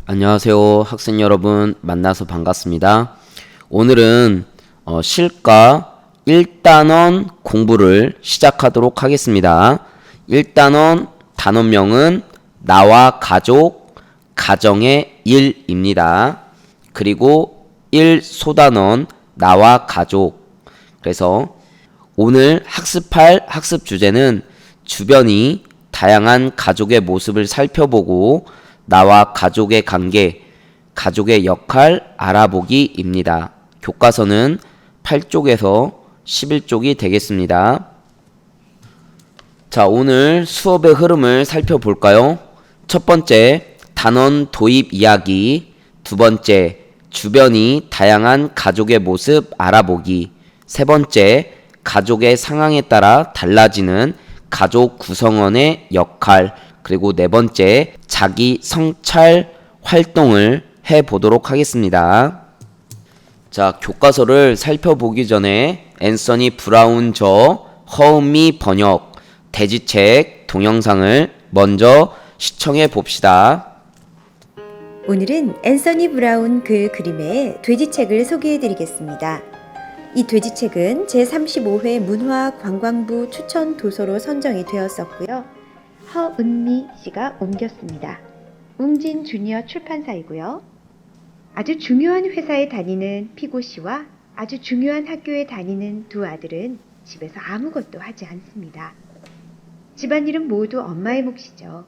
안녕하세요. 학생 여러분 만나서 반갑습니다. 오늘은 실과 1단원 공부를 시작하도록 하겠습니다. 1단원 단원명은 나와 가족, 가정의 일입니다. 그리고 1소단원 나와 가족. 그래서 오늘 학습할 학습 주제는 주변이 다양한 가족의 모습을 살펴보고 나와 가족의 관계, 가족의 역할 알아보기입니다. 교과서는 8쪽에서 11쪽이 되겠습니다. 자, 오늘 수업의 흐름을 살펴볼까요? 첫 번째, 단원 도입 이야기. 두 번째, 주변이 다양한 가족의 모습 알아보기. 세 번째, 가족의 상황에 따라 달라지는 가족 구성원의 역할. 그리고 네 번째, 자기 성찰 활동을 해보도록 하겠습니다. 자, 교과서를 살펴보기 전에 앤서니 브라운 허은미 번역, 대지책 동영상을 먼저 시청해 봅시다. 오늘은 앤서니 브라운 그 그림의 돼지책을 소개해 드리겠습니다. 이 돼지책은 제35회 문화관광부 추천 도서로 선정이 되었었고요. 허은미 씨가 옮겼습니다. 웅진 주니어 출판사이고요. 아주 중요한 회사에 다니는 피고 씨와 아주 중요한 학교에 다니는 두 아들은 집에서 아무것도 하지 않습니다. 집안일은 모두 엄마의 몫이죠.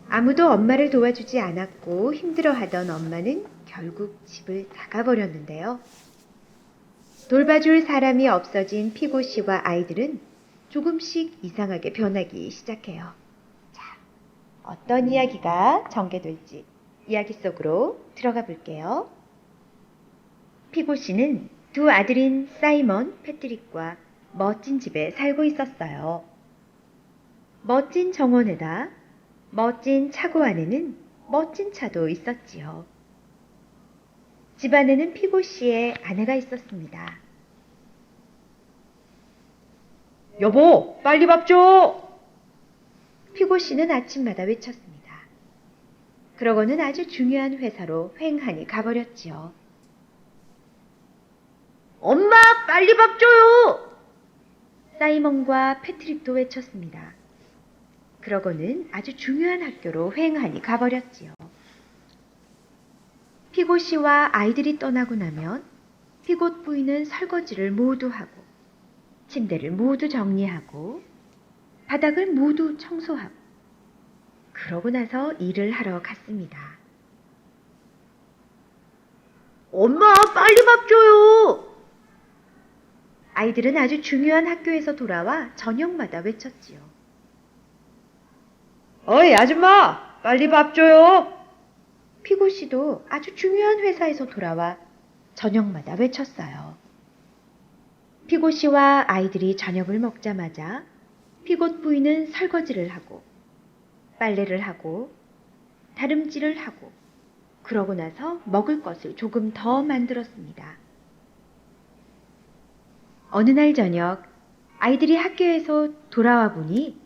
아무도 엄마를 도와주지 않았고 힘들어하던 엄마는 결국 집을 나가버렸는데요. 돌봐줄 사람이 없어진 피고 씨와 아이들은 조금씩 이상하게 변하기 시작해요. 자, 어떤 이야기가 전개될지 이야기 속으로 들어가 볼게요. 피고 씨는 두 아들인 사이먼, 패트릭과 멋진 집에 살고 있었어요. 멋진 정원에다 멋진 차고 안에는 멋진 차도 있었지요. 집 안에는 피고 씨의 아내가 있었습니다. 여보, 빨리 밥 줘! 피고 씨는 아침마다 외쳤습니다. 그러고는 아주 중요한 회사로 횡하니 가버렸지요. 엄마, 빨리 밥 줘요! 사이먼과 패트릭도 외쳤습니다. 그러고는 아주 중요한 학교로 횡하니 가버렸지요. 피고 씨와 아이들이 떠나고 나면 피고 부인은 설거지를 모두 하고 침대를 모두 정리하고 바닥을 모두 청소하고 그러고 나서 일을 하러 갔습니다. 엄마, 빨리 밥 줘요! 아이들은 아주 중요한 학교에서 돌아와 저녁마다 외쳤지요. 어이, 아줌마, 빨리 밥 줘요! 피고 씨도 아주 중요한 회사에서 돌아와 저녁마다 외쳤어요. 피고 씨와 아이들이 저녁을 먹자마자 피고 부인은 설거지를 하고 빨래를 하고 다림질을 하고 그러고 나서 먹을 것을 조금 더 만들었습니다. 어느 날 저녁 아이들이 학교에서 돌아와 보니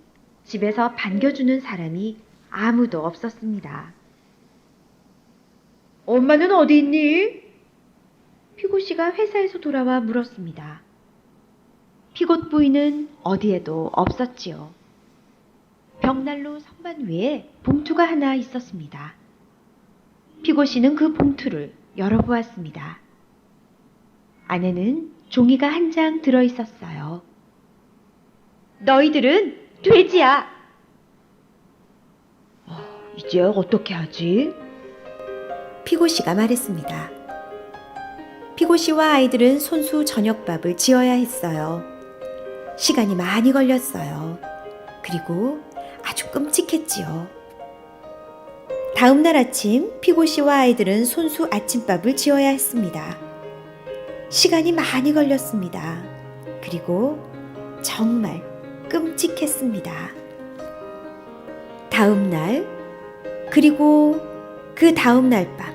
집에서 반겨주는 사람이 아무도 없었습니다. 엄마는 어디 있니? 피고 씨가 회사에서 돌아와 물었습니다. 피고 부인은 어디에도 없었지요. 벽난로 선반 위에 봉투가 하나 있었습니다. 피고 씨는 그 봉투를 열어보았습니다. 안에는 종이가 한 장 들어있었어요. 너희들은 돼지야! 이제 어떻게 하지? 피고 씨가 말했습니다. 피고 씨와 아이들은 손수 저녁밥을 지어야 했어요. 시간이 많이 걸렸어요. 그리고 아주 끔찍했지요. 다음 날 아침 피고 씨와 아이들은 손수 아침밥을 지어야 했습니다. 시간이 많이 걸렸습니다. 그리고 정말 끔찍했습니다. 다음 날, 그리고 그 다음 날 밤,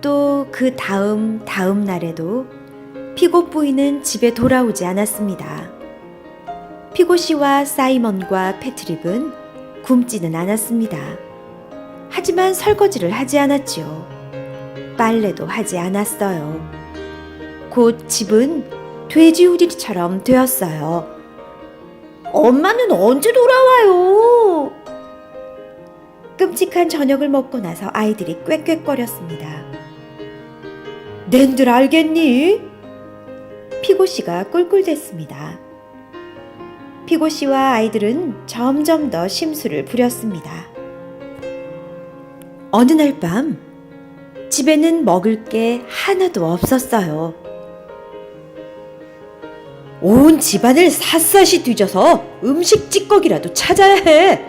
또 그 다음 날에도 피고 부인은 집에 돌아오지 않았습니다. 피고 씨와 사이먼과 패트릭은 굶지는 않았습니다. 하지만 설거지를 하지 않았지요. 빨래도 하지 않았어요. 곧 집은 돼지우리처럼 되었어요. 엄마는 언제 돌아와요? 끔찍한 저녁을 먹고 나서 아이들이 꽥꽥거렸습니다. 낸들 알겠니? 피고씨가 꿀꿀댔습니다. 피고씨와 아이들은 점점 더 심술을 부렸습니다. 어느 날 밤 집에는 먹을 게 하나도 없었어요. 온 집안을 샅샅이 뒤져서 음식 찌꺼기라도 찾아야 해.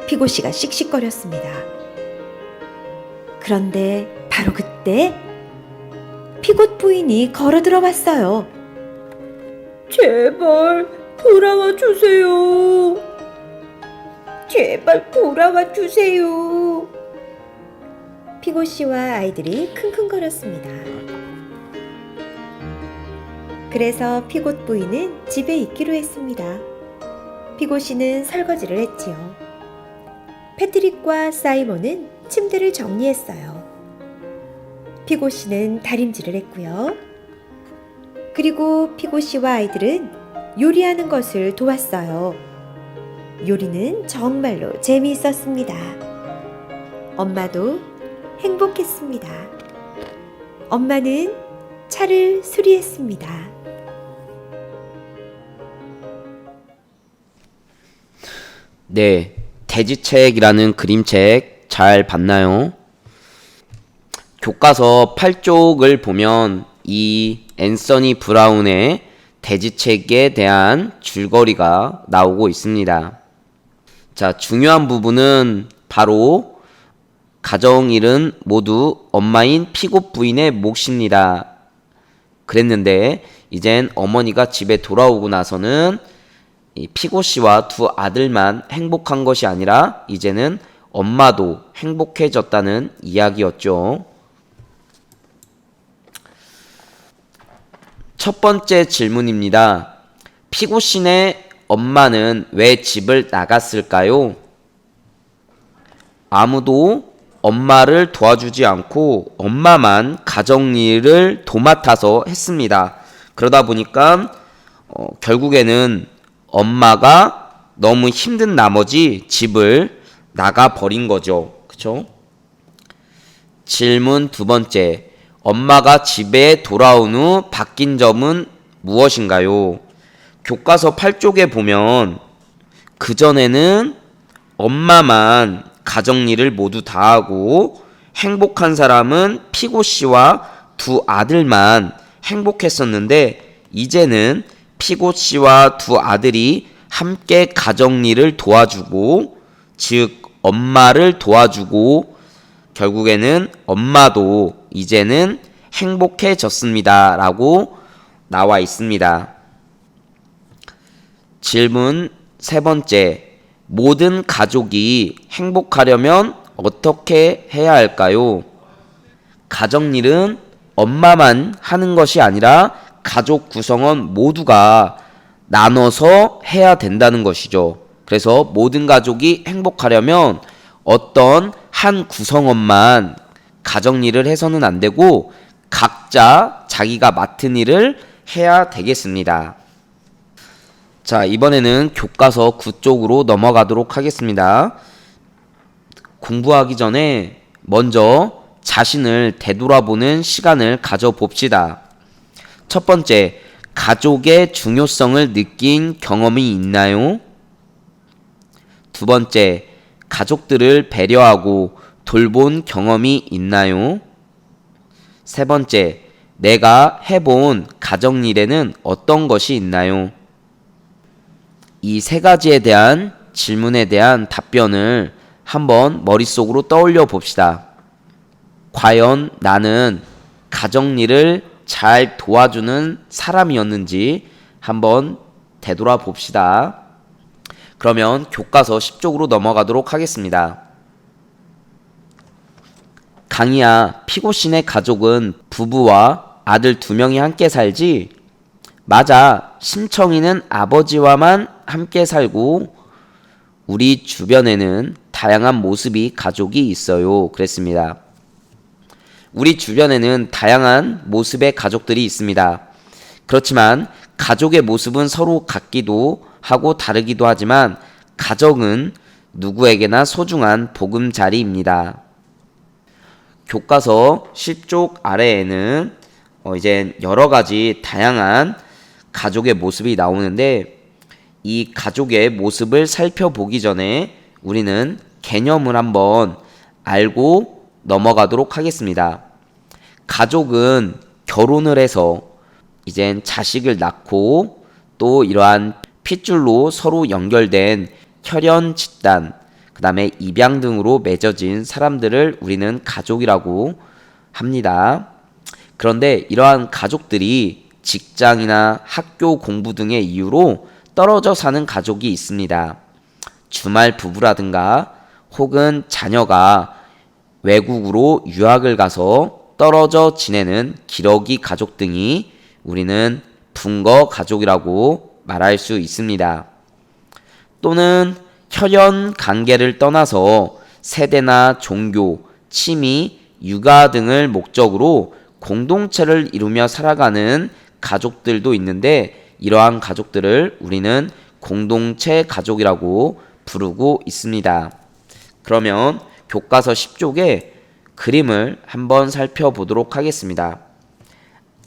피고씨가 씩씩거렸습니다. 그런데 바로 그때 피고 부인이 걸어 들어왔어요. 제발 돌아와 주세요. 제발 돌아와 주세요. 피고씨와 아이들이 킁킁거렸습니다. 그래서 피고 부인은 집에 있기로 했습니다. 피고씨는 설거지를 했지요. 패트릭과 사이먼은 침대를 정리했어요. 피고씨는 다림질을 했고요. 그리고 피고씨와 아이들은 요리하는 것을 도왔어요. 요리는 정말로 재미있었습니다. 엄마도 행복했습니다. 엄마는 차를 수리했습니다. 네, 돼지책이라는 그림책 잘 봤나요? 교과서 8쪽을 보면 이 앤서니 브라운의 돼지책에 대한 줄거리가 나오고 있습니다. 자, 중요한 부분은 바로 가정일은 모두 엄마인 피고 부인의 몫입니다. 그랬는데 이젠 어머니가 집에 돌아오고 나서는 이 피고 씨와 두 아들만 행복한 것이 아니라 이제는 엄마도 행복해졌다는 이야기였죠. 첫 번째 질문입니다. 피고 씨네 엄마는 왜 집을 나갔을까요? 아무도 엄마를 도와주지 않고 엄마만 가정일을 도맡아서 했습니다. 그러다 보니까 결국에는 엄마가 너무 힘든 나머지 집을 나가버린 거죠. 그쵸? 질문 두 번째. 엄마가 집에 돌아온 후 바뀐 점은 무엇인가요? 교과서 8쪽에 보면 그전에는 엄마만 가정일을 모두 다 하고 행복한 사람은 피고 씨와 두 아들만 행복했었는데 이제는 피고 씨와 두 아들이 함께 가정일을 도와주고 즉 엄마를 도와주고 결국에는 엄마도 이제는 행복해졌습니다 라고 나와 있습니다. 질문 세 번째. 모든 가족이 행복하려면 어떻게 해야 할까요? 가정일은 엄마만 하는 것이 아니라 가족 구성원 모두가 나눠서 해야 된다는 것이죠. 그래서 모든 가족이 행복하려면 어떤 한 구성원만 가정일을 해서는 안 되고 각자 자기가 맡은 일을 해야 되겠습니다. 자, 이번에는 교과서 9쪽으로 넘어가도록 하겠습니다. 공부하기 전에 먼저 자신을 되돌아보는 시간을 가져봅시다. 첫 번째, 가족의 중요성을 느낀 경험이 있나요? 두 번째, 가족들을 배려하고 돌본 경험이 있나요? 세 번째, 내가 해본 가정일에는 어떤 것이 있나요? 이 세 가지에 대한 질문에 대한 답변을 한번 머릿속으로 떠올려 봅시다. 과연 나는 가정일을 잘 도와주는 사람이었는지 한번 되돌아 봅시다. 그러면 교과서 10쪽으로 넘어가도록 하겠습니다. 강희야, 피고씨네 가족은 부부와 아들 2명이 함께 살지? 맞아. 심청이는 아버지와만 함께 살고 우리 주변에는 다양한 모습이 가족이 있어요. 그랬습니다. 우리 주변에는 다양한 모습의 가족들이 있습니다. 그렇지만 가족의 모습은 서로 같기도 하고 다르기도 하지만 가정은 누구에게나 소중한 보금자리입니다. 교과서 10쪽 아래에는 이제 여러 가지 다양한 가족의 모습이 나오는데 이 가족의 모습을 살펴보기 전에 우리는 개념을 한번 알고 넘어가도록 하겠습니다. 가족은 결혼을 해서 이젠 자식을 낳고 또 이러한 핏줄로 서로 연결된 혈연 집단, 그 다음에 입양 등으로 맺어진 사람들을 우리는 가족이라고 합니다. 그런데 이러한 가족들이 직장이나 학교 공부 등의 이유로 떨어져 사는 가족이 있습니다. 주말 부부라든가 혹은 자녀가 외국으로 유학을 가서 떨어져 지내는 기러기 가족 등이 우리는 분거 가족이라고 말할 수 있습니다. 또는 혈연 관계를 떠나서 세대나 종교, 취미, 육아 등을 목적으로 공동체를 이루며 살아가는 가족들도 있는데 이러한 가족들을 우리는 공동체 가족이라고 부르고 있습니다. 그러면 교과서 10쪽의 그림을 한번 살펴보도록 하겠습니다.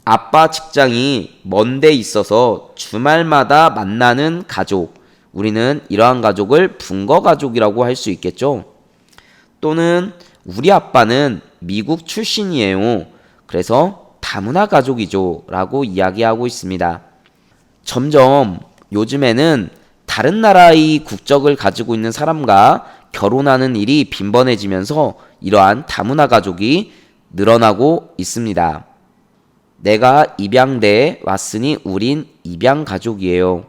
아빠 직장이 먼 데 있어서 주말마다 만나는 가족, 우리는 이러한 가족을 분거 가족이라고 할 수 있겠죠. 또는 우리 아빠는 미국 출신이에요. 그래서 다문화 가족이죠 라고 이야기하고 있습니다. 점점 요즘에는 다른 나라의 국적을 가지고 있는 사람과 결혼하는 일이 빈번해지면서 이러한 다문화 가족이 늘어나고 있습니다. 내가 입양대에 왔으니 우린 입양 가족이에요.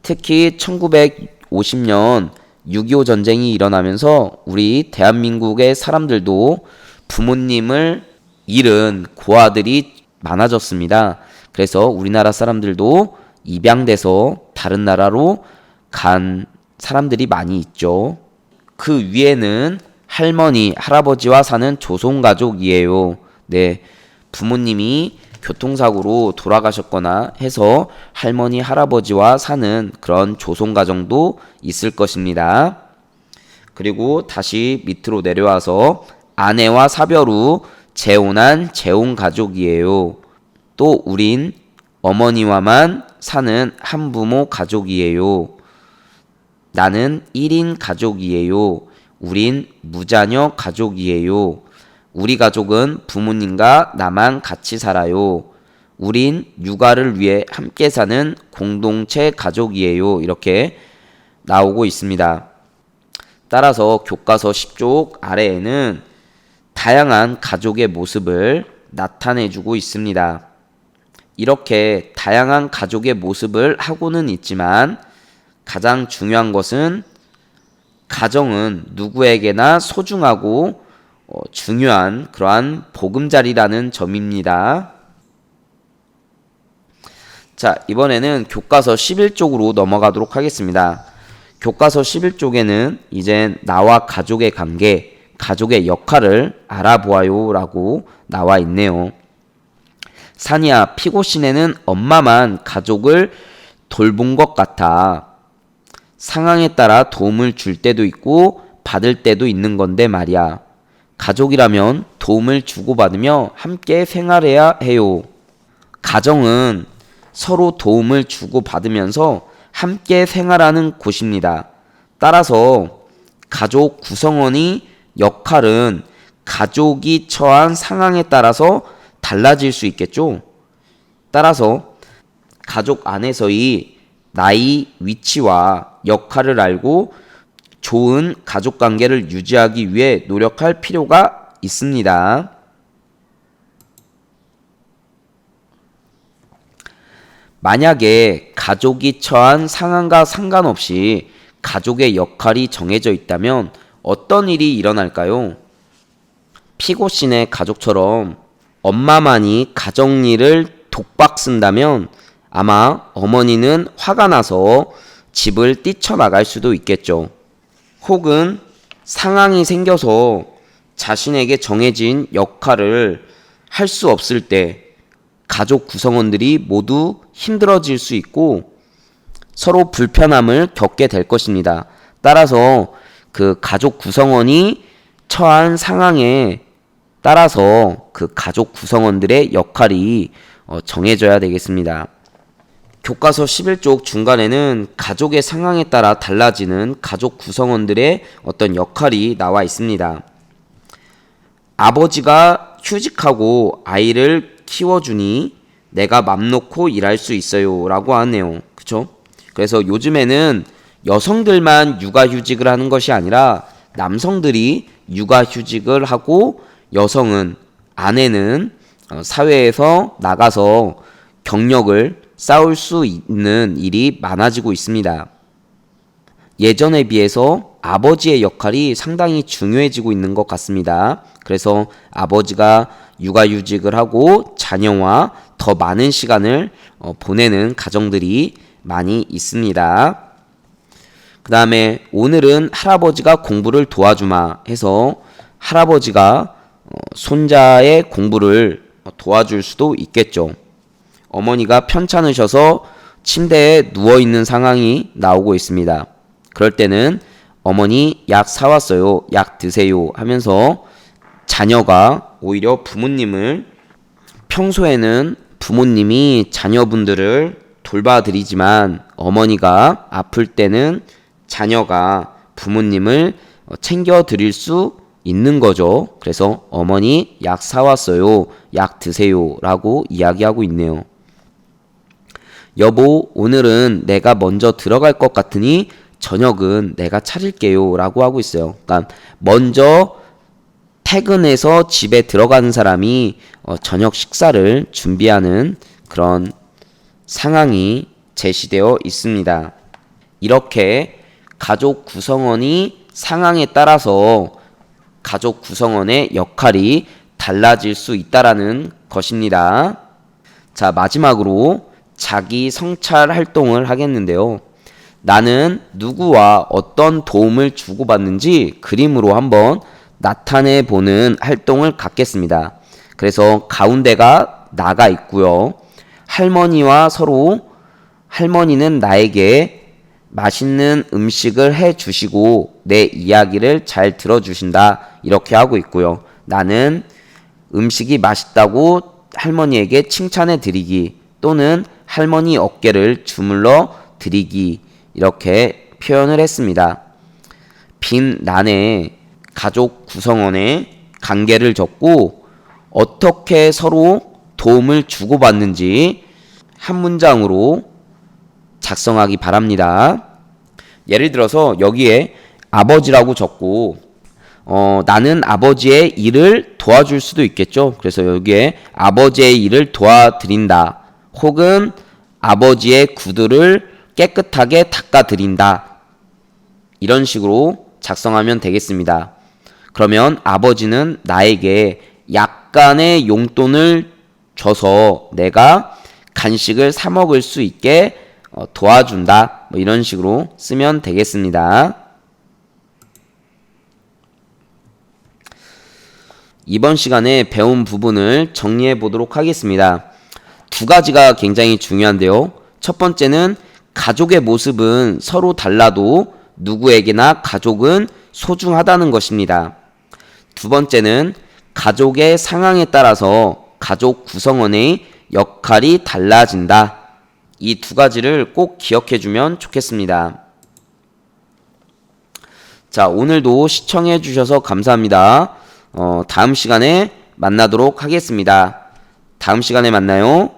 특히 1950년 6.25 전쟁이 일어나면서 우리 대한민국의 사람들도 부모님을 잃은 고아들이 많아졌습니다. 그래서 우리나라 사람들도 입양돼서 다른 나라로 간 사람들이 많이 있죠. 그 위에는 할머니, 할아버지와 사는 조손가족이에요. 네, 부모님이 교통사고로 돌아가셨거나 해서 할머니, 할아버지와 사는 그런 조손가정도 있을 것입니다. 그리고 다시 밑으로 내려와서 아내와 사별 후 재혼한 재혼가족이에요. 또 우린 어머니와만 사는 한부모 가족이에요. 나는 1인 가족이에요. 우린 무자녀 가족이에요. 우리 가족은 부모님과 나만 같이 살아요. 우린 육아를 위해 함께 사는 공동체 가족이에요. 이렇게 나오고 있습니다. 따라서 교과서 10쪽 아래에는 다양한 가족의 모습을 나타내주고 있습니다. 이렇게 다양한 가족의 모습을 하고는 있지만 가장 중요한 것은 가정은 누구에게나 소중하고 중요한 그러한 보금자리라는 점입니다. 자, 이번에는 교과서 11쪽으로 넘어가도록 하겠습니다. 교과서 11쪽에는 이제 나와 가족의 관계, 가족의 역할을 알아보아요 라고 나와 있네요. 산이야, 피고신에는 엄마만 가족을 돌본 것 같아. 상황에 따라 도움을 줄 때도 있고 받을 때도 있는 건데 말이야. 가족이라면 도움을 주고받으며 함께 생활해야 해요. 가정은 서로 도움을 주고받으면서 함께 생활하는 곳입니다. 따라서 가족 구성원의 역할은 가족이 처한 상황에 따라서 달라질 수 있겠죠. 따라서 가족 안에서의 나의 위치와 역할을 알고 좋은 가족관계를 유지하기 위해 노력할 필요가 있습니다. 만약에 가족이 처한 상황과 상관없이 가족의 역할이 정해져 있다면 어떤 일이 일어날까요? 피고신의 가족처럼 엄마만이 가정일을 독박 쓴다면 아마 어머니는 화가 나서 집을 뛰쳐나갈 수도 있겠죠. 혹은 상황이 생겨서 자신에게 정해진 역할을 할 수 없을 때 가족 구성원들이 모두 힘들어질 수 있고 서로 불편함을 겪게 될 것입니다. 따라서 그 가족 구성원이 처한 상황에 따라서 그 가족 구성원들의 역할이 정해져야 되겠습니다. 교과서 11쪽 중간에는 가족의 상황에 따라 달라지는 가족 구성원들의 어떤 역할이 나와 있습니다. 아버지가 휴직하고 아이를 키워주니 내가 맘 놓고 일할 수 있어요 라고 하네요. 그쵸? 그래서 요즘에는 여성들만 육아휴직을 하는 것이 아니라 남성들이 육아휴직을 하고 여성은, 아내는 사회에서 나가서 경력을 쌓을 수 있는 일이 많아지고 있습니다. 예전에 비해서 아버지의 역할이 상당히 중요해지고 있는 것 같습니다. 그래서 아버지가 육아휴직을 하고 자녀와 더 많은 시간을 보내는 가정들이 많이 있습니다. 그 다음에 오늘은 할아버지가 공부를 도와주마 해서 할아버지가 손자의 공부를 도와줄 수도 있겠죠. 어머니가 편찮으셔서 침대에 누워있는 상황이 나오고 있습니다. 그럴 때는 어머니 약 사왔어요. 약 드세요 하면서 자녀가 오히려 부모님을, 평소에는 부모님이 자녀분들을 돌봐드리지만 어머니가 아플 때는 자녀가 부모님을 챙겨드릴 수 있는 거죠. 그래서 어머니 약 사왔어요. 약 드세요 라고 이야기하고 있네요. 여보, 오늘은 내가 먼저 들어갈 것 같으니 저녁은 내가 차릴게요 라고 하고 있어요. 그러니까 먼저 퇴근해서 집에 들어가는 사람이 저녁 식사를 준비하는 그런 상황이 제시되어 있습니다. 이렇게 가족 구성원이 상황에 따라서 가족 구성원의 역할이 달라질 수 있다라는 것입니다. 자, 마지막으로 자기 성찰 활동을 하겠는데요. 나는 누구와 어떤 도움을 주고받는지 그림으로 한번 나타내 보는 활동을 갖겠습니다. 그래서 가운데가 나가 있고요. 할머니와 서로, 할머니는 나에게 맛있는 음식을 해 주시고 내 이야기를 잘 들어주신다 이렇게 하고 있고요. 나는 음식이 맛있다고 할머니에게 칭찬해 드리기 또는 할머니 어깨를 주물러 드리기 이렇게 표현을 했습니다. 빈 란에 가족 구성원의 관계를 적고 어떻게 서로 도움을 주고받는지 한 문장으로 작성하기 바랍니다. 예를 들어서 여기에 아버지라고 적고 나는 아버지의 일을 도와줄 수도 있겠죠. 그래서 여기에 아버지의 일을 도와드린다 혹은 아버지의 구두를 깨끗하게 닦아드린다 이런 식으로 작성하면 되겠습니다. 그러면 아버지는 나에게 약간의 용돈을 줘서 내가 간식을 사 먹을 수 있게 도와준다 뭐 이런 식으로 쓰면 되겠습니다. 이번 시간에 배운 부분을 정리해 보도록 하겠습니다. 두 가지가 굉장히 중요한데요. 첫 번째는 가족의 모습은 서로 달라도 누구에게나 가족은 소중하다는 것입니다. 두 번째는 가족의 상황에 따라서 가족 구성원의 역할이 달라진다. 이 두 가지를 꼭 기억해 주면 좋겠습니다. 자, 오늘도 시청해 주셔서 감사합니다. 다음 시간에 만나도록 하겠습니다. 다음 시간에 만나요.